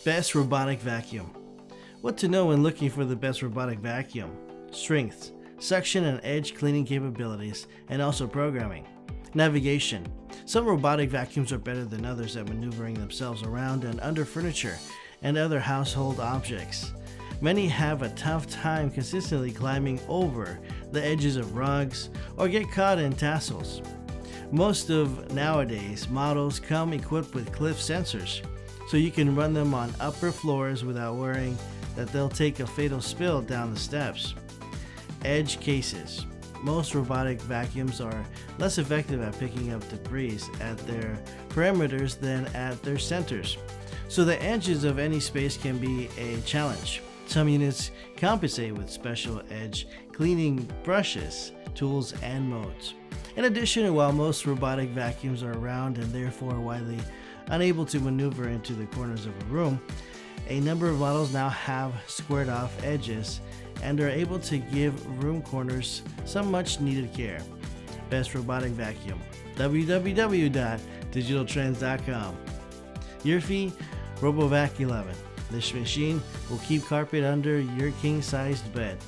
Best robotic vacuum. What to know when looking for the best robotic vacuum. Strengths, suction and edge cleaning capabilities, and also programming. Navigation. Some robotic vacuums are better than others at maneuvering themselves around and under furniture and other household objects. Many have a tough time consistently climbing over the edges of rugs or get caught in tassels. Most of nowadays models come equipped with cliff sensors, so you can run them on upper floors without worrying that they'll take a fatal spill down the steps. Edge cases. Most robotic vacuums are less effective at picking up debris at their perimeters than at their centers, so the edges of any space can be a challenge. Some units compensate with special edge cleaning brushes, tools, and modes. In addition, while most robotic vacuums are round and therefore widely unable to maneuver into the corners of a room, a number of models now have squared off edges and are able to give room corners some much needed care. Best robotic vacuum. www.digitaltrends.com. Your fee, RoboVac 11. This machine will keep carpet under your king-sized bed.